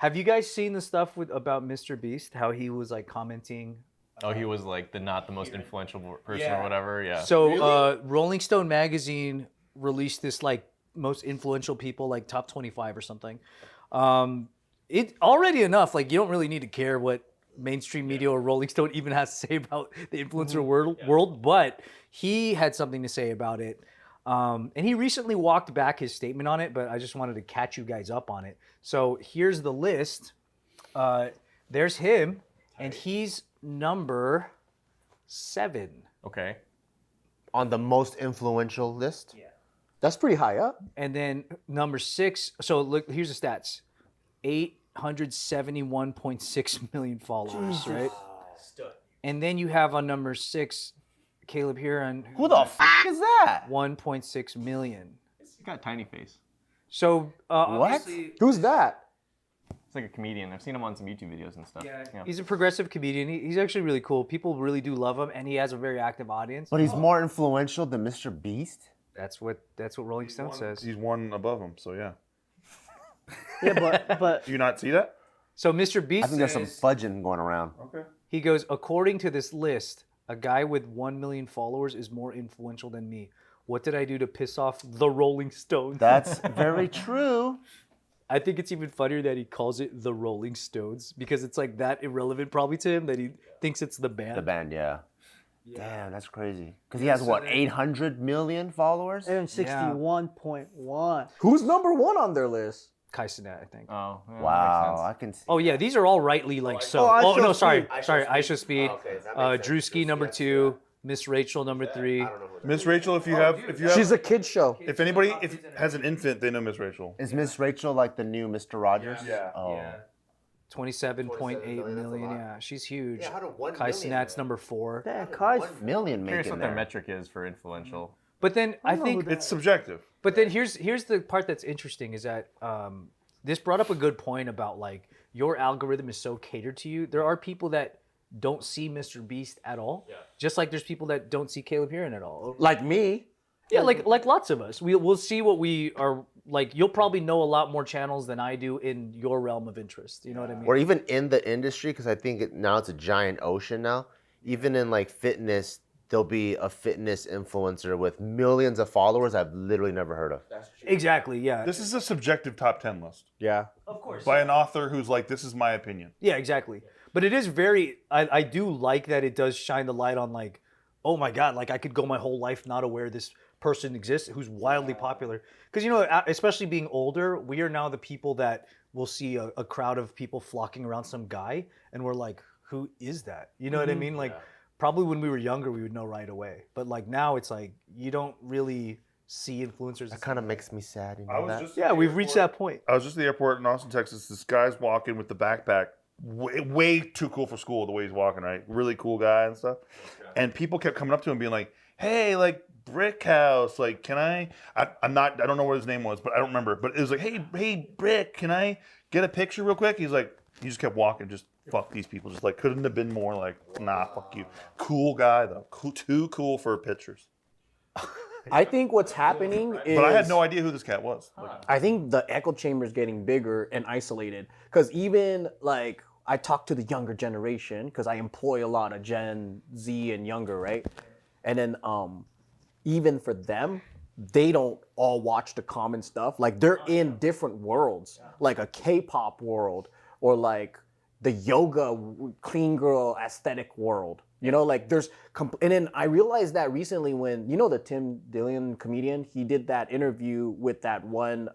Have you guys seen the stuff about MrBeast? How he was like commenting. Oh, he was like not the most influential person or whatever. Yeah. So Rolling Stone magazine released this like most influential people, like top 25 or something. It already enough. Like you don't really need to care what mainstream media or Rolling Stone even has to say about the influencer world, but he had something to say about it. And he recently walked back his statement on it, but I just wanted to catch you guys up on it. So here's the list. There's him, and he's number 7. Okay. On the most influential list? Yeah. That's pretty high up. And then number 6, so look, here's the stats. 871.6 million followers, right? And then you have on number 6, Caleb Huron. Who the f*** is that? 1.6 million. He's got a tiny face. So What? obviously, Who's that? He's like a comedian. I've seen him on some YouTube videos and stuff. yeah, he's a progressive comedian. He's actually really cool. People really do love him, and he has a very active audience. But he's more influential than MrBeast? That's what Rolling Stone says. He's one above him, so yeah. Yeah, but Do you not see that? So MrBeast I think there's some says, fudging going around. Okay. he goes, according to this list, a guy with 1 million followers is more influential than me. What did I do to piss off the Rolling Stones? That's very true. I think it's even funnier that he calls it the Rolling Stones because it's like that irrelevant probably to him that he thinks it's the band. The band, yeah. Damn, that's crazy. Because he has, what, 800 million followers? 61.1. who's number 1 on their list? Kai Cenat, I think. Oh, yeah, Wow, Makes I sense. can see. Oh yeah, these are all rightly like so. Oh, Oh, Aisha no, sorry, Speed. sorry, Aisha Speed. Oh, okay, that makes sense. Drewski number 2, Miss Rachel number 3. Miss Rachel, if you have, She's a kid show. if anybody has an infant, they know Miss Rachel. Is Miss Rachel like the new Mr. Rogers? Yeah. Oh. 27.8 million. that's a lot. Yeah, she's huge. Yeah, how did 1 Kai million Cenat's number 4. Damn, Kai's 1 million Curious making what their there. metric is for influential. But then I think, It's subjective. but then here's the part that's interesting is that this brought up a good point about like your algorithm is so catered to you. There are people that don't see MrBeast at all. Yeah. Just like there's people that don't see Caleb Huron at all. Like me. Yeah, like lots of us. We'll see what we are like. You'll probably know a lot more channels than I do in your realm of interest. You know what I mean? Or even in the industry, because I think now it's a giant ocean now. Even in like fitness, there'll be a fitness influencer with millions of followers I've literally never heard of. Exactly. Yeah. This is a subjective top 10 list Yeah. Of course. by an author who's like, this is my opinion. Yeah, exactly. But it is very. I do like that it does shine the light on like, oh my God, like I could go my whole life not aware this person exists who's wildly popular. Because you know, especially being older, we are now the people that will see a crowd of people flocking around some guy, and we're like, who is that? You know what I mean? Like, probably when we were younger, we would know right away. But like now, it's like you don't really see influencers. That kind of makes me sad, you know that? Yeah, we've reached that point. I was just at the airport in Austin, Texas. This guy's walking with the backpack. Way too cool for school, the way he's walking, right? Really cool guy and stuff. And people kept coming up to him being like, hey, like, Brick House, like, can I don't know what his name was, but I don't remember. But it was like, hey, Brick, can I get a picture real quick? He's like, he just kept walking, just fuck these people. Just like, couldn't have been more like, nah, fuck you. Cool guy, though. Cool, too cool for pictures. I think what's happening is. But I had no idea who this cat was. Like, I think the echo chamber is getting bigger and isolated. Because even like I talk to the younger generation, because I employ a lot of Gen Z and younger, right? And then even for them, they don't all watch the common stuff. Like they're in different worlds, like a K-pop world or like the yoga clean girl aesthetic world. You know, like there's, and then I realized that recently when, you know, the Tim Dillon comedian, he did that interview with that one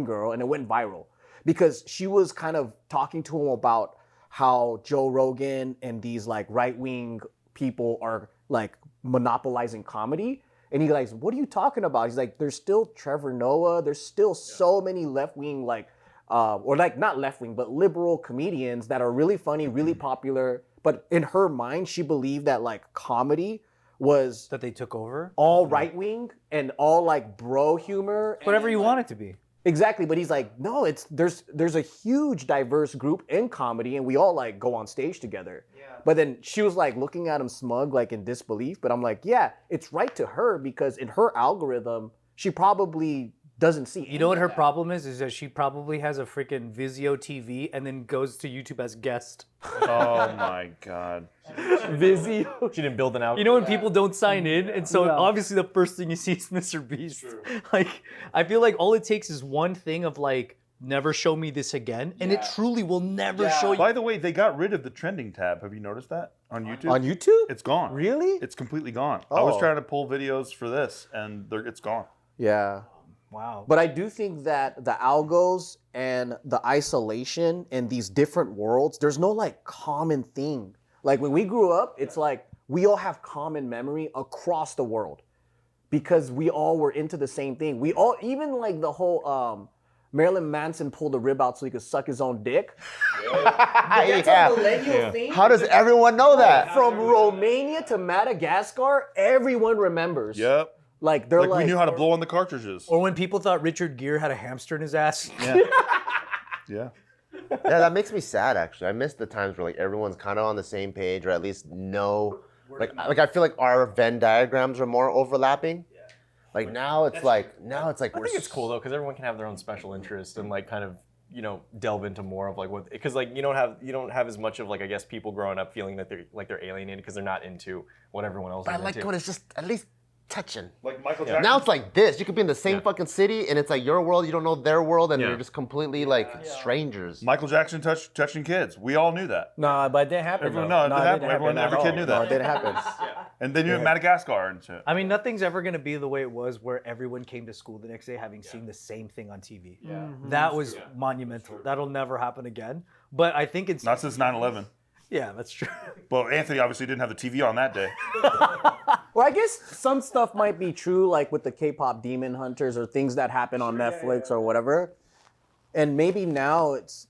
girl and it went viral because she was kind of talking to him about how Joe Rogan and these like right-wing people are like monopolizing comedy. And he's like, what are you talking about? He's like, there's still Trevor Noah. There's still so many left-wing like, or like not left-wing, but liberal comedians that are really funny, really popular. But in her mind, she believed that like comedy was That they took over. all right-wing and all like bro humor. Whatever and, you like, want it to be. Exactly, but he's like, no, there's a huge diverse group in comedy, and we all like go on stage together. Yeah. But then she was like looking at him smug, like in disbelief. But I'm like, yeah, it's right to her because in her algorithm, she probably doesn't see. You know what her problem is that she probably has a freaking Vizio TV and then goes to YouTube as guest. Oh my God. Vizio. She didn't build an algorithm. You know when people don't sign in, and so Yeah. obviously the first thing you see is MrBeast. Like, I feel like all it takes is one thing of like, never show me this again, and it truly will never show you. By the way, they got rid of the trending tab. Have you noticed that on YouTube? On YouTube? It's gone. Really? It's completely gone. I was Oh. trying to pull videos for this, and it's gone. Yeah. Wow. But I do think that the algos and the isolation in these different worlds, there's no like common thing. Like when we grew up, it's like we all have common memory across the world because we all were into the same thing. We all, even like the whole Marilyn Manson pulled a rib out so he could suck his own dick. That's Yeah. a millennial thing. How does everyone know that? From Romania to Madagascar, everyone remembers. Yep. Like they're Like, like, we knew how to blow on the cartridges. Or when people thought Richard Gere had a hamster in his ass. Yeah. Yeah. Yeah, that makes me sad actually. I miss the times where like everyone's kind of on the same page or at least know. Like I feel like our Venn diagrams are more overlapping. Like now it's like I think it's cool though because everyone can have their own special interest and like kind of delve into more of like what because like you don't have as much of like I guess people growing up feeling that they're alienated because they're not into what everyone else But I is like into. when it's just at least touching. Like Michael Jackson. Now it's like this. You could be in the same fucking city and it's like your world, you don't know their world, and you're just completely like strangers. Michael Jackson touching kids. We all knew that. nah, but it didn't happen. Everyone, though. no, it didn't happen. Everyone, at every all. kid knew No, it that. didn't happen. And they knew Madagascar and shit. I mean, nothing's ever going to be the way it was where everyone came to school the next day having seen the same thing on TV. That was monumental. That'll never happen again. But I think it's... Not since 9/11. Yeah, that's true. Well, Anthony obviously didn't have the TV on that day. Well, I guess some stuff might be true, like with the K-pop Demon Hunters or things that happen on Netflix or whatever. And maybe now it's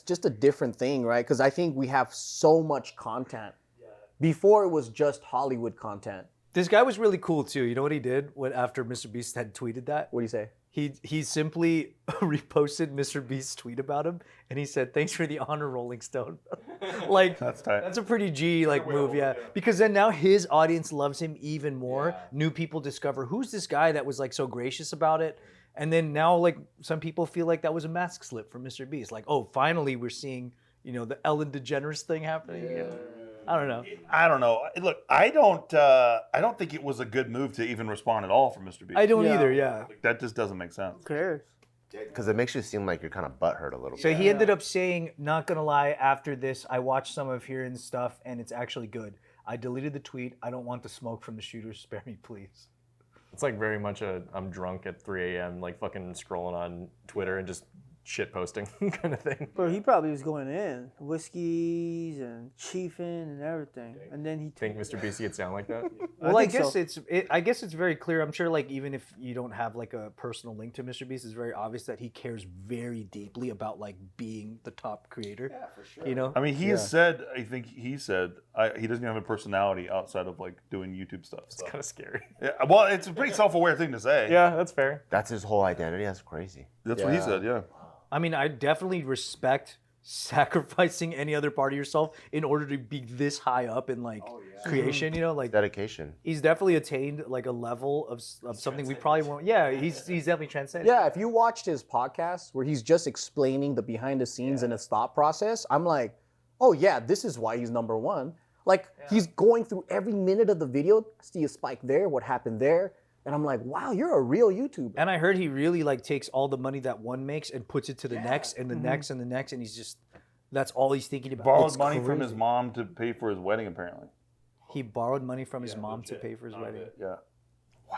just a different thing, right? Because I think we have so much content. Before it was just Hollywood content. This guy was really cool, too. You know what he did after MrBeast had tweeted that? What do you say? He simply reposted MrBeast's tweet about him, and he said, "Thanks for the honor, Rolling Stone." Like That's tight. That's a pretty G move, yeah. Because then now his audience loves him even more. New people discover who's this guy that was like so gracious about it, and then now like some people feel like that was a mask slip from MrBeast. Like, oh, finally we're seeing the Ellen DeGeneres thing happening. Yeah. I don't know. I don't know. Look, I don't think it was a good move to even respond at all from MrBeast. I don't either. Yeah. Like, that just doesn't make sense. Who cares? Because it makes you seem like you're kind of butthurt a little So bit. he ended up saying, "Not gonna lie, after this, I watched some of Hearing's stuff, and it's actually good. I deleted the tweet. I don't want the smoke from the shooters. Spare me, please." It's like very much I'm drunk at 3 a.m. like fucking scrolling on Twitter and just shit posting kind of thing. Bro, he probably was going in. Whiskeys and chiefing and everything. And then he Think MrBeast could sound like that? Well, I think guess so. I guess it's very clear. I'm sure, like, even if you don't have like a personal link to MrBeast, it's very obvious that he cares very deeply about like being the top creator. Yeah, for sure. I mean, he has said, I think he said, he doesn't have a personality outside of like doing YouTube stuff. So. It's kind of scary. Yeah, well, it's a pretty self-aware thing to say. Yeah, that's fair. That's his whole identity. That's crazy. That's what he said, yeah. I mean, I definitely respect sacrificing any other part of yourself in order to be this high up in like creation. Like Dedication. he's definitely attained like a level of something we probably won't. Yeah, he's definitely transcended. Yeah, if you watched his podcast where he's just explaining the behind the scenes and his thought process, I'm like, oh yeah, this is why he's number one. Like he's going through every minute of the video, see a spike there, what happened there. And I'm like, wow, you're a real YouTuber. And I heard he really like takes all the money that one makes and puts it to the next and the next and the next, and he's just that's all he's thinking about. Borrowed It's money from crazy. his mom to pay for his wedding, apparently. He borrowed money from his mom to pay for his wedding Yeah. Wow.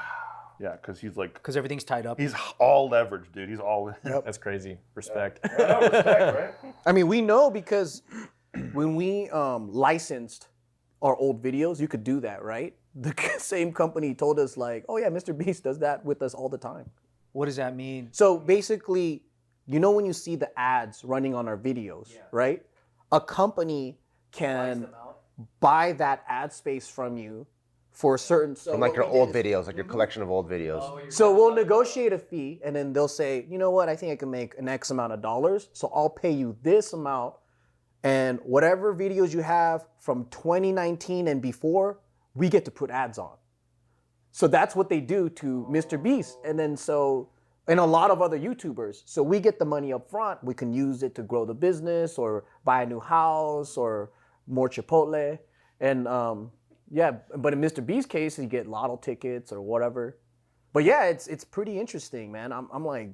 Yeah, because he's like, because everything's tied up. he's all leveraged, dude. He's all in. That's crazy. Respect. I mean, we know because when we licensed our old videos, you could do that, right? The same company told us like, oh yeah, MrBeast does that with us all the time. What does that mean? So basically, when you see the ads running on our videos, right? A company can buy that ad space from you for a certain... From like your old videos, like your collection of old videos. So we'll negotiate a fee, and then they'll say, you know what, I think I can make an X amount of dollars, so I'll pay you this amount, and whatever videos you have from 2019 and before, we get to put ads on. So that's what they do to MrBeast. And then so and a lot of other YouTubers. So we get the money up front. We can use it to grow the business or buy a new house or more Chipotle. And yeah, but in MrBeast's case, you get lotto tickets or whatever. But yeah, it's pretty interesting, man. I'm like,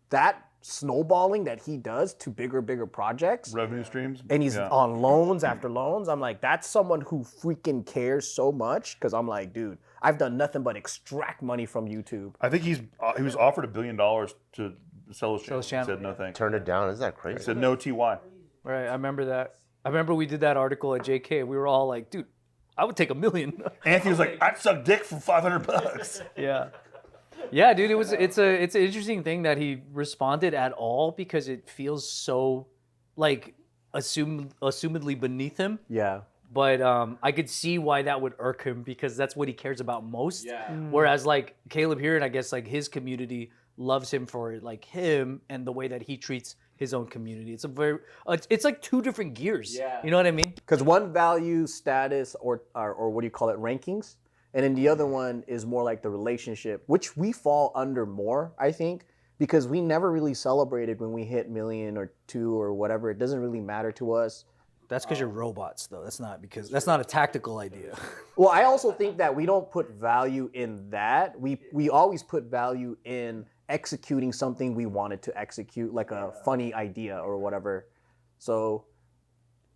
that snowballing that he does to bigger projects. Revenue streams. And he's on loans after loans. I'm like, that's someone who freaking cares so much. Because I'm like, dude, I've done nothing but extract money from YouTube. I think he was offered $1 billion to sell his channel. channel. He said no thanks. Turned it down. Isn't that He crazy? said no TY. Right, I remember that. I remember we did that article at JK. And we were all like, dude, I would take $1 million. Anthony was like, I'd suck dick for $500. Yeah. Yeah, dude, it's an interesting thing that he responded at all because it feels so like assumedly beneath him. Yeah. But I could see why that would irk him because that's what he cares about most. Yeah. Whereas like Caleb here and I guess like his community loves him for like him and the way that he treats his own community. It's it's like two different gears. Yeah. You know what I mean? Because one values status or what do you call it, rankings, and then the other one is more like the relationship, which we fall under more, I think, because we never really celebrated when we hit million or 2 or whatever. It doesn't really matter to us. That's because you're robots, though. That's not a tactical idea. Well, I also think that we don't put value in that. We always put value in executing something we wanted to execute, like a funny idea or whatever. So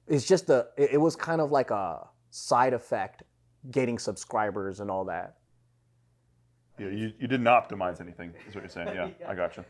it's just it was kind of like a side effect, getting subscribers and all that. Yeah, you didn't optimize anything, is what you're saying. Yeah, I gotcha.